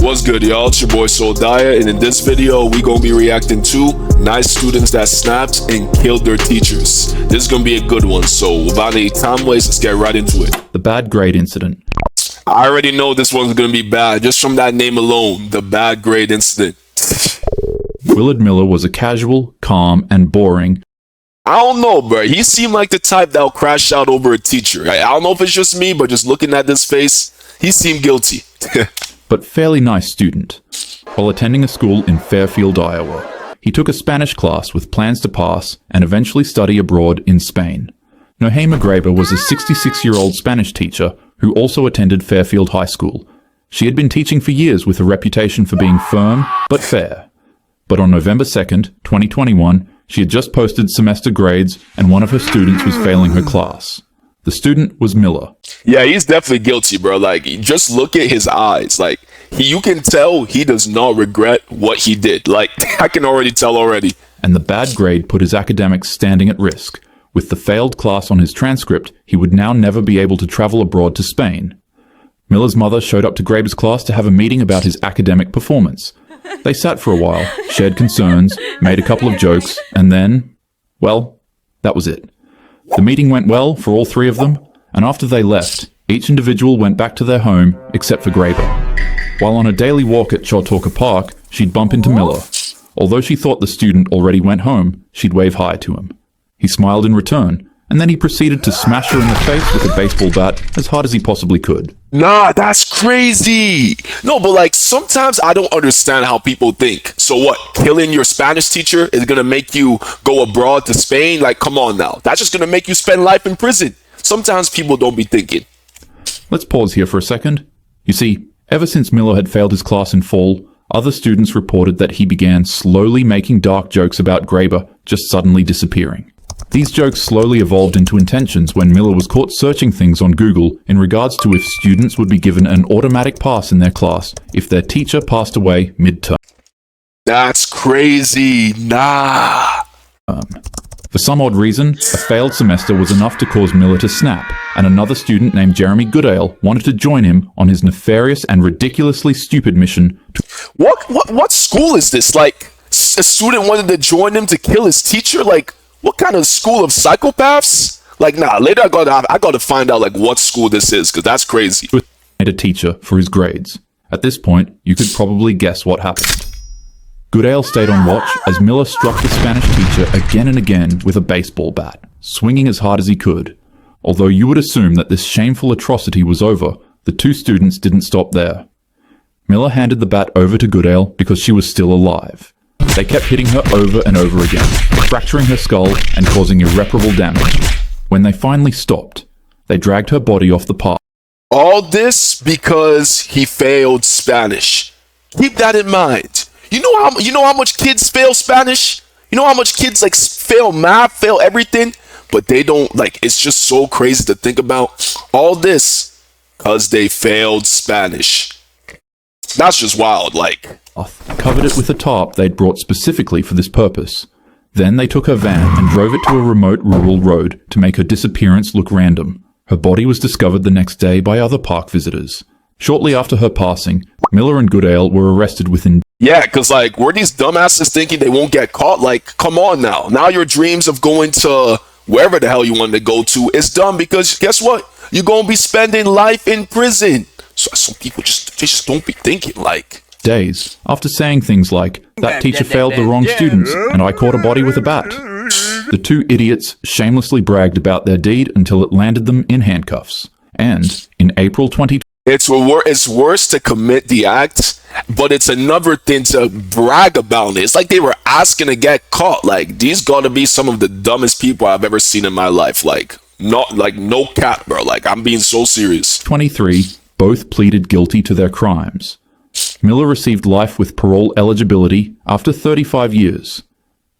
What's good, y'all? It's your boy Soldaya, and in this video, we gonna be reacting to nice students that snapped and killed their teachers. This is gonna be a good one, so without any time waste, let's get right into it. The bad grade incident. I already know this one's gonna be bad, just from that name alone, the bad grade incident. Willard Miller was a casual, calm, and boring. I don't know, bro. He seemed like the type that'll crash out over a teacher. I don't know if it's just me, but just looking at this face, he seemed guilty. But fairly nice student. While attending a school in Fairfield, Iowa, he took a Spanish class with plans to pass and eventually study abroad in Spain. Nohema Graber was a 66-year-old Spanish teacher who also attended Fairfield High School. She had been teaching for years with a reputation for being firm but fair. But on November 2nd, 2021, she had just posted semester grades and one of her students was failing her class. The student was Miller. Yeah, he's definitely guilty, bro. Like, just look at his eyes. Like, you can tell he does not regret what he did. Like, I can already tell already. And the bad grade put his academics standing at risk. With the failed class on his transcript, he would now never be able to travel abroad to Spain. Miller's mother showed up to Graber's class to have a meeting about his academic performance. They sat for a while, shared concerns, made a couple of jokes, and then, well, that was it. The meeting went well for all three of them, and after they left, each individual went back to their home except for Graber. While on a daily walk at Chautauqua Park, she'd bump into Miller. Although she thought the student already went home, she'd wave hi to him. He smiled in return, and then he proceeded to smash her in the face with a baseball bat as hard as he possibly could. Nah, that's crazy. No, but like, sometimes I don't understand how people think. So what, killing your Spanish teacher is gonna make you go abroad to Spain? Like, come on now. That's just gonna make you spend life in prison. Sometimes people don't be thinking. Let's pause here for a second. You see, ever since Miller had failed his class in fall, other students reported that he began slowly making dark jokes about Graber just suddenly disappearing. These jokes slowly evolved into intentions when Miller was caught searching things on Google in regards to if students would be given an automatic pass in their class if their teacher passed away mid-term. That's crazy. Nah. For some odd reason, a failed semester was enough to cause Miller to snap, and another student named Jeremy Goodale wanted to join him on his nefarious and ridiculously stupid mission. What school is this? Like, a student wanted to join him to kill his teacher? Like, what kind of school of psychopaths? Like, nah, later I gotta find out, like, what school this is, because that's crazy. A teacher for his grades. At this point, you could probably guess what happened. Goodale stayed on watch as Miller struck the Spanish teacher again and again with a baseball bat, swinging as hard as he could. Although you would assume that this shameful atrocity was over, the two students didn't stop there. Miller handed the bat over to Goodale because she was still alive. They kept hitting her over and over again, fracturing her skull and causing irreparable damage. When they finally stopped, they dragged her body off the path. All this because he failed Spanish. Keep that in mind. You know how much kids fail Spanish? You know how much kids like fail math, fail everything? But they don't, like, it's just so crazy to think about. All this because they failed Spanish. That's just wild, like. Covered it with a tarp they'd brought specifically for this purpose. Then they took her van and drove it to a remote rural road to make her disappearance look random. Her body was discovered the next day by other park visitors. Shortly after her passing, Miller and Goodale were arrested within... Yeah, because, like, were these dumbasses thinking they won't get caught? Like, come on now. Now your dreams of going to wherever the hell you wanted to go to is done because guess what? You're going to be spending life in prison. So some people just don't be thinking, like... Days after saying things like, that teacher failed the wrong students and I caught a body with a bat. The two idiots shamelessly bragged about their deed until it landed them in handcuffs. And in April 2020, it's worse to commit the act, but it's another thing to brag about it. It's like they were asking to get caught. Like, these gotta be some of the dumbest people I've ever seen in my life. Like, not like no cap, bro. Like, I'm being so serious. 23 both pleaded guilty to their crimes. Miller received life with parole eligibility after 35 years.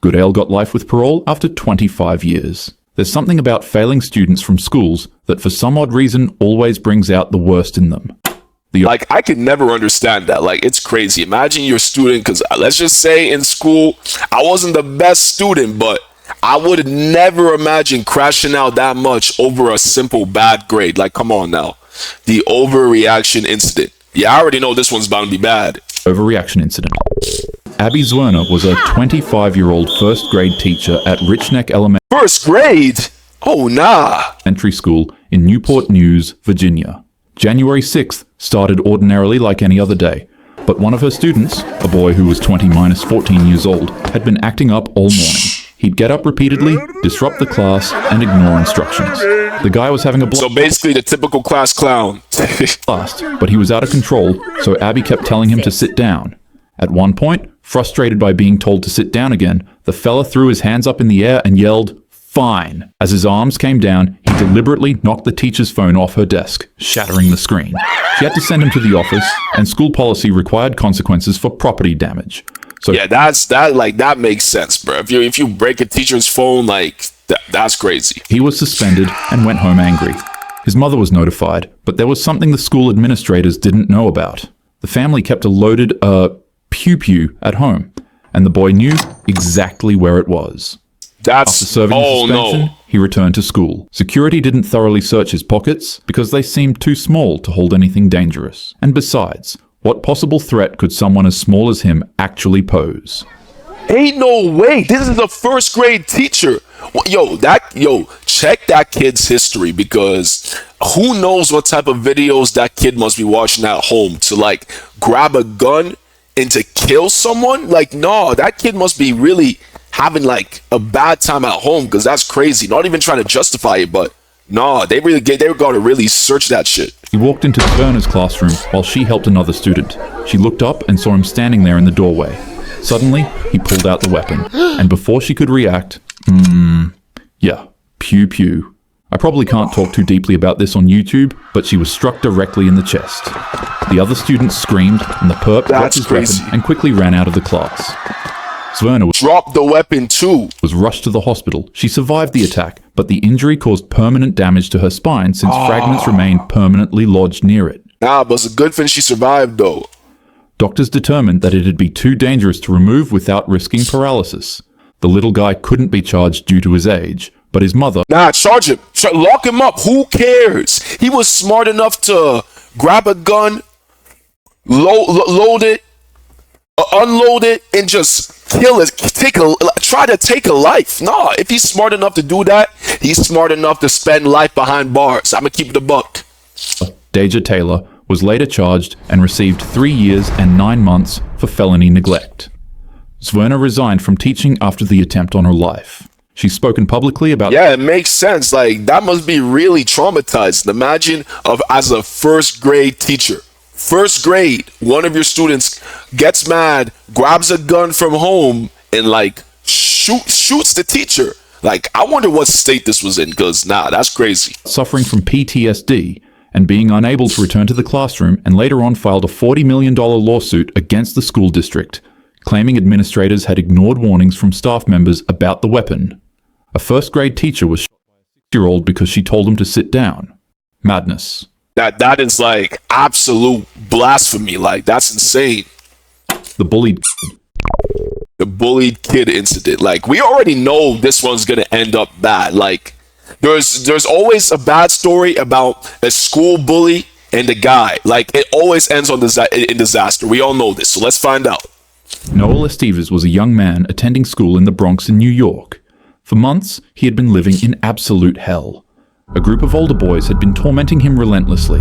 Goodale got life with parole after 25 years. There's something about failing students from schools that for some odd reason always brings out the worst in them. Like, I could never understand that. Like, it's crazy. Imagine you're a student, because let's just say in school, I wasn't the best student, but I would never imagine crashing out that much over a simple bad grade. Like, come on now. The overreaction incident. Yeah, I already know this one's bound to be bad. Overreaction incident. Abby Zwerner was a 25-year-old first-grade teacher at Richneck First grade? Oh, nah. Elementary School in Newport News, Virginia. January 6th started ordinarily like any other day, but one of her students, a boy who was 20 minus 14 years old, had been acting up all morning. He'd get up repeatedly, disrupt the class, and ignore instructions. The guy was having a So basically the typical class clown. blast, but he was out of control, so Abby kept telling him to sit down. At one point, frustrated by being told to sit down again, the fella threw his hands up in the air and yelled, "Fine." As his arms came down, he deliberately knocked the teacher's phone off her desk, shattering the screen. She had to send him to the office, and school policy required consequences for property damage. So Yeah, that makes sense, bro. If you break a teacher's phone, that's crazy. he was suspended and went home angry. His mother was notified, but there was something the school administrators didn't know about. The family kept a loaded, pew-pew at home, and the boy knew exactly where it was. After serving his suspension, he returned to school. Security didn't thoroughly search his pockets because they seemed too small to hold anything dangerous. And besides, what possible threat could someone as small as him actually pose? Ain't no way. This is a first grade teacher. Check that kid's history, because who knows what type of videos that kid must be watching at home to grab a gun and to kill someone. No, that kid must be really having a bad time at home, because that's crazy. Not even trying to justify it, but no, they were going to really search that shit. He walked into Turner's classroom while she helped another student. She looked up and saw him standing there in the doorway. Suddenly, he pulled out the weapon, and before she could react, pew pew. I probably can't talk too deeply about this on YouTube, but she was struck directly in the chest. The other students screamed, and the perp dropped his weapon and quickly ran out of the class. Zwerner dropped the weapon too. Was rushed to the hospital. She survived the attack, but the injury caused permanent damage to her spine since fragments remained permanently lodged near it. Nah, but it's a good thing she survived though. Doctors determined that it'd be too dangerous to remove without risking paralysis. The little guy couldn't be charged due to his age, but his mother... Nah, charge him. Lock him up. Who cares? He was smart enough to grab a gun, load it, unload it, and just kill it. Try to take a life. Nah, if he's smart enough to do that, he's smart enough to spend life behind bars. I'm gonna keep it a buck. Deja Taylor was later charged and received 3 years and 9 months for felony neglect. Zwerner resigned from teaching after the attempt on her life. She's spoken publicly about... Yeah, it makes sense. That must be really traumatized. Imagine as a first grade teacher. First grade, one of your students gets mad, grabs a gun from home, and shoots the teacher. I wonder what state this was in, because that's crazy. Suffering from PTSD and being unable to return to the classroom, and later on filed a $40 million lawsuit against the school district, claiming administrators had ignored warnings from staff members about the weapon. A first grade teacher was shot by a 6-year-old because she told him to sit down. Madness. That is absolute blasphemy. That's insane. The bullied kid incident. We already know this one's gonna end up bad. There's always a bad story about a school bully and the guy. It always ends in disaster. We all know this, so let's find out. Noel Estevez was a young man attending school in the Bronx in New York. For months, he had been living in absolute hell. A group of older boys had been tormenting him relentlessly.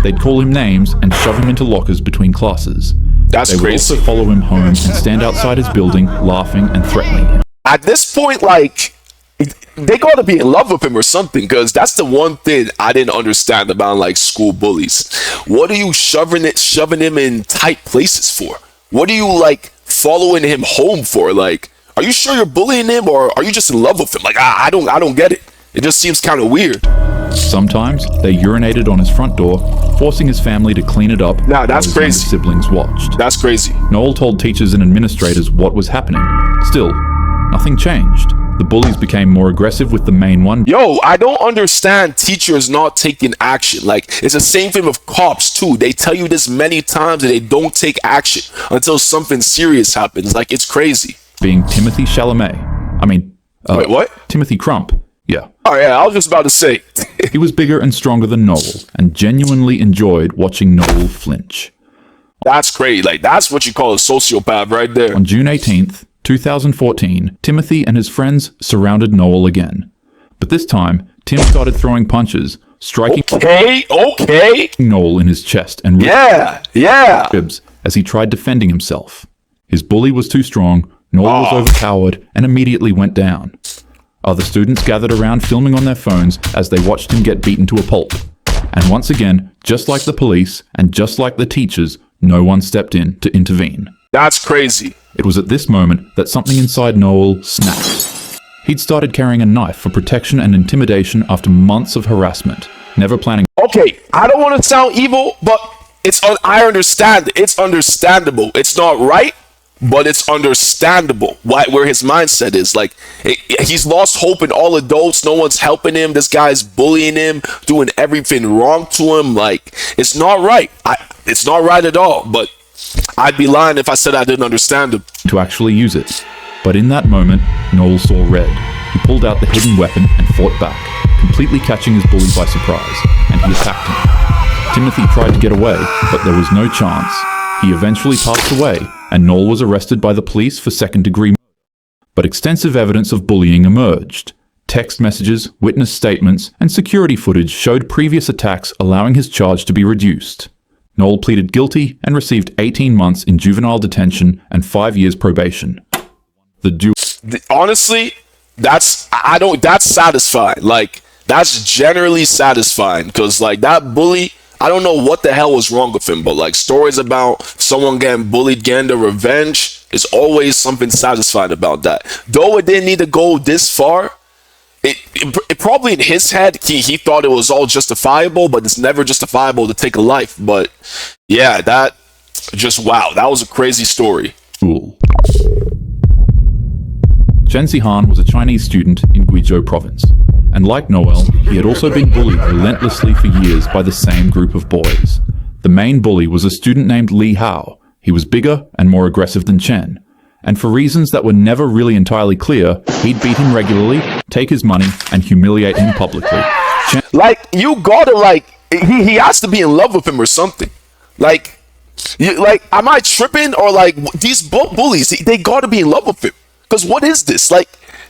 They'd call him names and shove him into lockers between classes. That's crazy. They would also follow him home and stand outside his building, laughing and threatening him. At this point, they gotta be in love with him or something, because that's the one thing I didn't understand about school bullies. What are you shoving him in tight places for? What are you following him home for? Are you sure you're bullying him, or are you just in love with him? I don't get it. It just seems kind of weird. Sometimes they urinated on his front door, forcing his family to clean it up. Nah, that's crazy. His siblings watched. That's crazy. Noel told teachers and administrators what was happening. Still, nothing changed. The bullies became more aggressive with the main one. Yo, I don't understand teachers not taking action. It's the same thing with cops too. They tell you this many times and they don't take action until something serious happens. It's crazy. Being Timothy Chalamet. Wait, what? Timothy Crump. Yeah. Oh yeah, I was just about to say. He was bigger and stronger than Noel, and genuinely enjoyed watching Noel flinch. That's crazy. Like, that's what you call a sociopath right there. On June 18th, 2014, Timothy and his friends surrounded Noel again. But this time, Tim started throwing punches, striking Noel in his chest and ribs as he tried defending himself. His bully was too strong, Noel was overpowered, and immediately went down. Other students gathered around filming on their phones as they watched him get beaten to a pulp. And once again, just like the police and just like the teachers, no one stepped in to intervene. That's crazy. It was at this moment that something inside Noel snapped. He'd started carrying a knife for protection and intimidation after months of harassment, never planning. Okay, I don't want to sound evil, but I understand. It's understandable. It's not right, but it's understandable where his mindset is. Like, he's lost hope in all adults. No one's helping him. This guy's bullying him, doing everything wrong to him. Like, it's not right. It's not right at all. But I'd be lying if I said I didn't understand him. To actually use it. But in that moment, Noel saw red. He pulled out the hidden weapon and fought back, completely catching his bully by surprise, and he attacked him. Timothy tried to get away, but there was no chance. He eventually passed away, and Noel was arrested by the police for second-degree murder. But extensive evidence of bullying emerged. Text messages, witness statements, and security footage showed previous attacks, allowing his charge to be reduced. Noel pleaded guilty and received 18 months in juvenile detention and 5 years probation. Honestly, that's satisfying. Like, that's generally satisfying, because like that bully, I don't know what the hell was wrong with him, but like stories about someone getting bullied, getting their revenge, is always something satisfying about that. Though it didn't need to go this far, it probably in his head, he thought it was all justifiable, but it's never justifiable to take a life. But yeah, that was a crazy story. Duel. Chen Zihan was a Chinese student in Guizhou province, and like Noel, he had also been bullied relentlessly for years by the same group of boys. The main bully was a student named Li Hao. He was bigger and more aggressive than Chen, and for reasons that were never really entirely clear, he'd beat him regularly, take his money, and humiliate him publicly. You gotta, he has to be in love with him or something. Am I tripping? Or these bullies, they gotta be in love with him. Because what is this?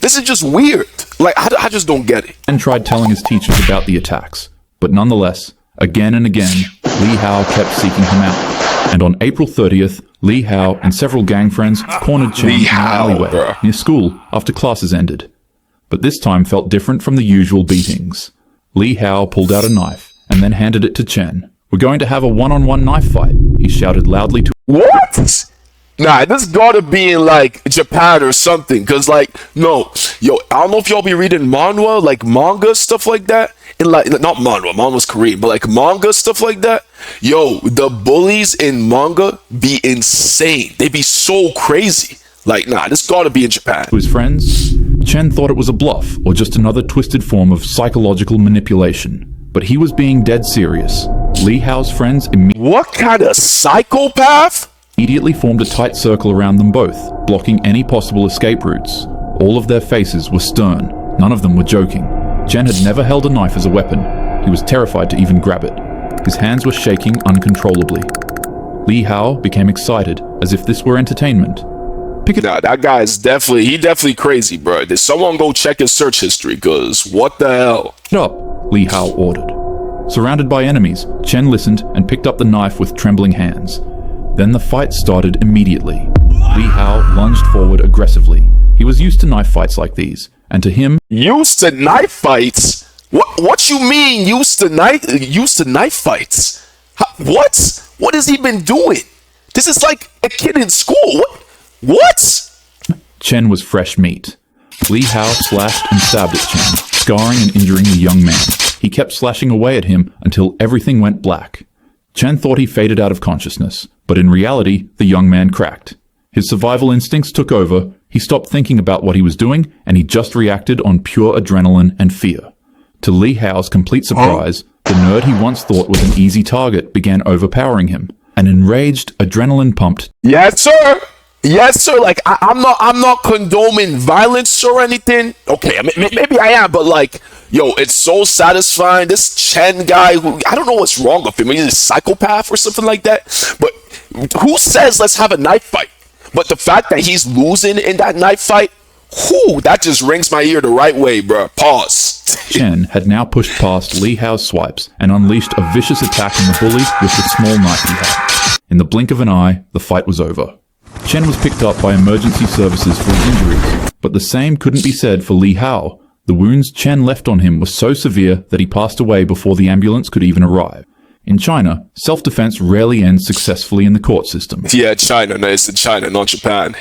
This is just weird. I just don't get it. And tried telling his teachers about the attacks, but nonetheless, again and again, Li Hao kept seeking him out. And on April 30th, Li Hao and several gang friends cornered Chen in an alleyway near school after classes ended. But this time felt different from the usual beatings. Li Hao pulled out a knife and then handed it to Chen. "We're going to have a one-on-one knife fight," he shouted loudly to— What? Nah, this gotta be in Japan or something, cause no, yo, I don't know if y'all be reading manga, stuff like that, and not manga's Korean, but manga, stuff like that. Yo, the bullies in manga be insane. They be so crazy. Nah, this gotta be in Japan. To his friends, Chen thought it was a bluff or just another twisted form of psychological manipulation, but he was being dead serious. Li Hao's friends What kind of psychopath? Immediately formed a tight circle around them both, blocking any possible escape routes. All of their faces were stern. None of them were joking. Chen had never held a knife as a weapon. He was terrified to even grab it. His hands were shaking uncontrollably. Li Hao became excited, as if this were entertainment. Nah, that guy is definitely crazy, bro. Did someone go check his search history? Cause what the hell? "Stop," Li Hao ordered. Surrounded by enemies, Chen listened and picked up the knife with trembling hands. Then the fight started immediately. Li Hao lunged forward aggressively. He was used to knife fights like these, and to him— Used to knife fights? What you mean used to knife fights? What? What has he been doing? This is like a kid in school. What? Chen was fresh meat. Li Hao slashed and stabbed at Chen, scarring and injuring the young man. He kept slashing away at him until everything went black. Chen thought he faded out of consciousness, but in reality, the young man cracked. His survival instincts took over, he stopped thinking about what he was doing, and he just reacted on pure adrenaline and fear. To Li Hao's complete surprise, the nerd he once thought was an easy target began overpowering him. An enraged, adrenaline-pumped— Yes, sir! Yes, sir. I'm not condoning violence or anything. Okay, I mean, maybe I am, but yo, it's so satisfying. This Chen guy, I don't know what's wrong with him. He's a psychopath or something like that. But Who says let's have a knife fight? But the fact that he's losing in that knife fight, whoo, that just rings my ear the right way, bro. Pause. Chen had now pushed past Li Hao's swipes and unleashed a vicious attack on the bully with the small knife he had. In the blink of an eye, the fight was over. Chen was picked up by emergency services for his injuries, but the same couldn't be said for Li Hao. The wounds Chen left on him were so severe that he passed away before the ambulance could even arrive. In China, self-defense rarely ends successfully in the court system. Yeah, China. No, it's in China, not Japan.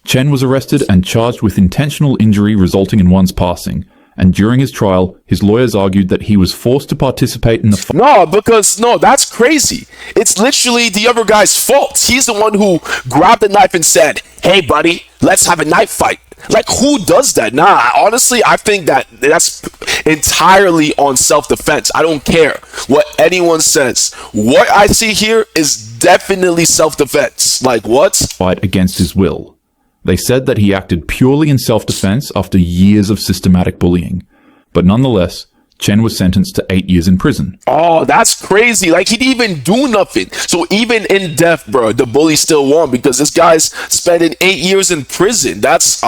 Chen was arrested and charged with intentional injury resulting in one's passing, and during his trial, his lawyers argued that he was forced to participate in the fight. No, that's crazy. It's literally the other guy's fault. He's the one who grabbed the knife and said, hey, buddy, let's have a knife fight. Like, who does that? Nah, honestly, I think that's entirely on self-defense. I don't care what anyone says. What I see here is definitely self-defense. Like, what? Fight against his will. They said that he acted purely in self-defense after years of systematic bullying. But nonetheless, Chen was sentenced to 8 years in prison. Oh, that's crazy. Like, he didn't even do nothing. So even in death, bro, the bully still won because this guy's spending 8 years in prison. That's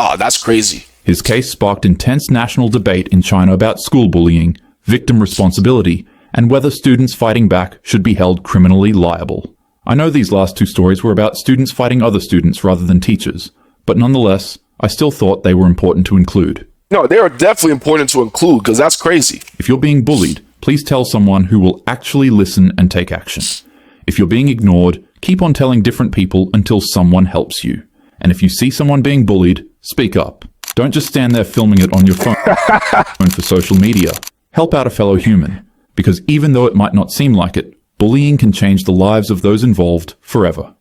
crazy. His case sparked intense national debate in China about school bullying, victim responsibility, and whether students fighting back should be held criminally liable. I know these last two stories were about students fighting other students rather than teachers, but nonetheless, I still thought they were important to include. No, they are definitely important to include because that's crazy. If you're being bullied, please tell someone who will actually listen and take action. If you're being ignored, keep on telling different people until someone helps you. And if you see someone being bullied, speak up. Don't just stand there filming it on your phone for social media. Help out a fellow human, because even though it might not seem like it, bullying can change the lives of those involved forever.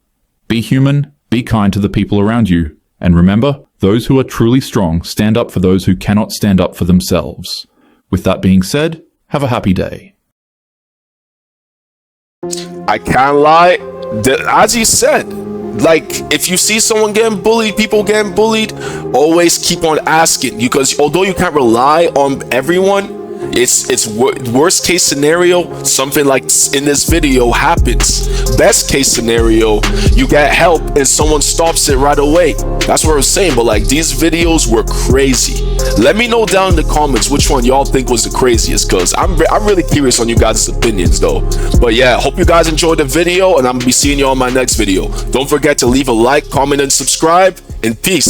Be human, be kind to the people around you, and remember, those who are truly strong stand up for those who cannot stand up for themselves. With that being said, have a happy day. I can't lie. As you said, like, if you see someone getting bullied, people getting bullied, always keep on asking, because although you can't rely on everyone, it's worst case scenario, something like in this video happens. Best case scenario, you get help and someone stops it right away. That's what I'm saying. But like, these videos were crazy. Let me know down in the comments which one y'all think was the craziest, because I'm really curious on you guys' opinions though. But yeah, hope you guys enjoyed the video, and I'm gonna be seeing you on my next video. Don't forget to leave a like, comment, and subscribe, and peace.